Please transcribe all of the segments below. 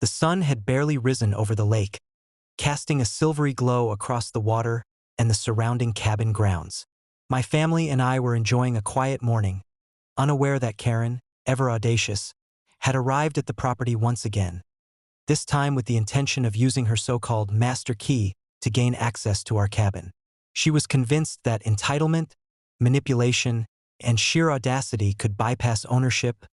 The sun had barely risen over the lake, casting a silvery glow across the water and the surrounding cabin grounds. My family and I were enjoying a quiet morning, unaware that Karen, ever audacious, had arrived at the property once again, this time with the intention of using her so-called master key to gain access to our cabin. She was convinced that entitlement, manipulation, and sheer audacity could bypass ownership,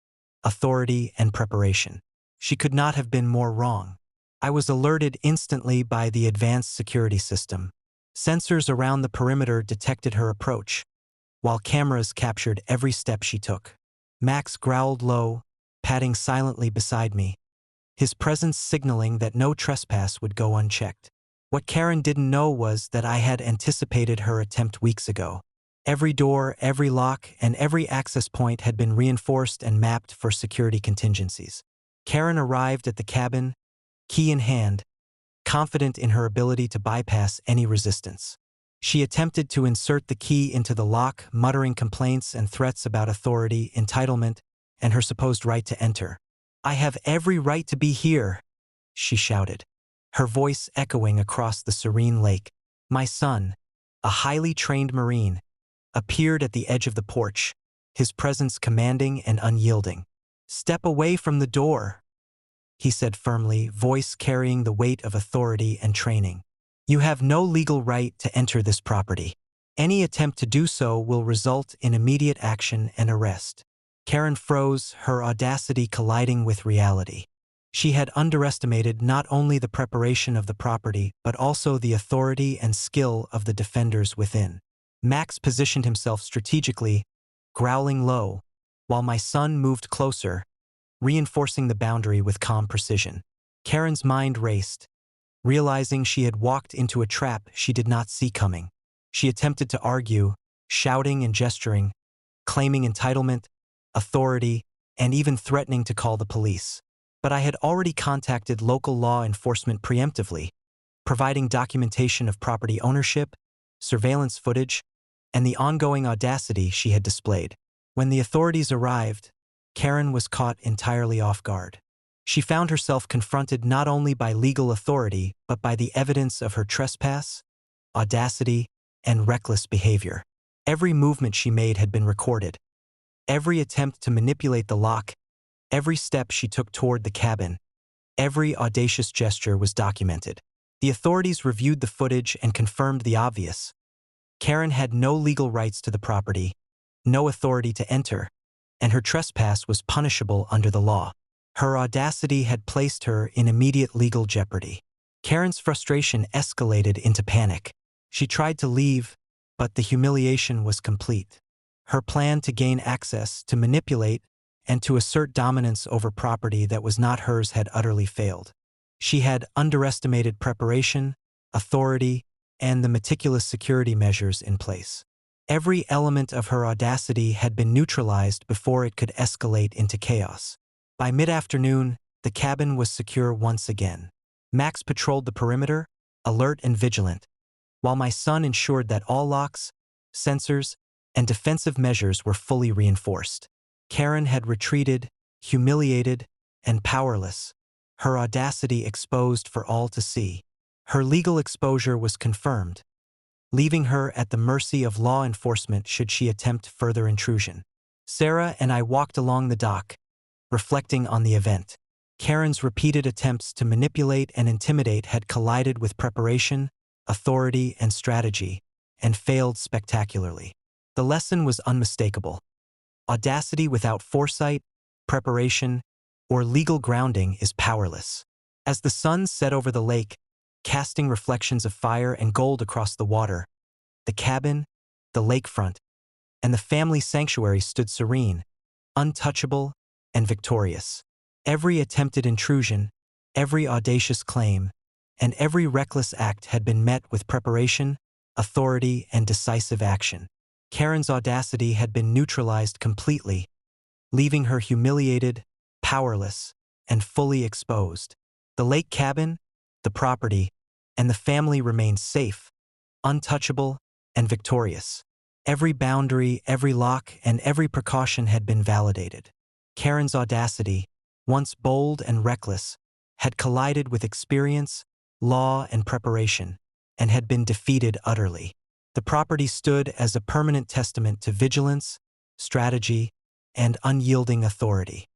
authority, and preparation. She could not have been more wrong. I was alerted instantly by the advanced security system. Sensors around the perimeter detected her approach, while cameras captured every step she took. Max growled low, padding silently beside me, his presence signaling that no trespass would go unchecked. What Karen didn't know was that I had anticipated her attempt weeks ago. Every door, every lock, and every access point had been reinforced and mapped for security contingencies. Karen arrived at the cabin, key in hand, confident in her ability to bypass any resistance. She attempted to insert the key into the lock, muttering complaints and threats about authority, entitlement, and her supposed right to enter. "I have every right to be here," she shouted, her voice echoing across the serene lake. My son, a highly trained Marine, appeared at the edge of the porch, his presence commanding and unyielding. "Step away from the door," he said firmly, voice carrying the weight of authority and training. "You have no legal right to enter this property. Any attempt to do so will result in immediate action and arrest." Karen froze, her audacity colliding with reality. She had underestimated not only the preparation of the property but also the authority and skill of the defenders within. Max positioned himself strategically, growling low, while my son moved closer, reinforcing the boundary with calm precision. Karen's mind raced, realizing she had walked into a trap she did not see coming. She attempted to argue, shouting and gesturing, claiming entitlement, authority, and even threatening to call the police. But I had already contacted local law enforcement preemptively, providing documentation of property ownership, surveillance footage, and the ongoing audacity she had displayed. When the authorities arrived, Karen was caught entirely off guard. She found herself confronted not only by legal authority but by the evidence of her trespass, audacity, and reckless behavior. Every movement she made had been recorded. Every attempt to manipulate the lock, every step she took toward the cabin, every audacious gesture was documented. The authorities reviewed the footage and confirmed the obvious. Karen had no legal rights to the property, no authority to enter, and her trespass was punishable under the law. Her audacity had placed her in immediate legal jeopardy. Karen's frustration escalated into panic. She tried to leave, but the humiliation was complete. Her plan to gain access, to manipulate, and to assert dominance over property that was not hers had utterly failed. She had underestimated preparation, authority, and the meticulous security measures in place. Every element of her audacity had been neutralized before it could escalate into chaos. By mid-afternoon, the cabin was secure once again. Max patrolled the perimeter, alert and vigilant, while my son ensured that all locks, sensors, and defensive measures were fully reinforced. Karen had retreated, humiliated, and powerless, her audacity exposed for all to see. Her legal exposure was confirmed, leaving her at the mercy of law enforcement should she attempt further intrusion. Sarah and I walked along the dock, reflecting on the event. Karen's repeated attempts to manipulate and intimidate had collided with preparation, authority, and strategy, and failed spectacularly. The lesson was unmistakable. Audacity without foresight, preparation, or legal grounding is powerless. As the sun set over the lake, casting reflections of fire and gold across the water, the cabin, the lakefront, and the family sanctuary stood serene, untouchable, and victorious. Every attempted intrusion, every audacious claim, and every reckless act had been met with preparation, authority, and decisive action. Karen's audacity had been neutralized completely, leaving her humiliated, powerless, and fully exposed. The lake cabin, the property, and the family remained safe, untouchable, and victorious. Every boundary, every lock, and every precaution had been validated. Karen's audacity, once bold and reckless, had collided with experience, law, and preparation, and had been defeated utterly. The property stood as a permanent testament to vigilance, strategy, and unyielding authority.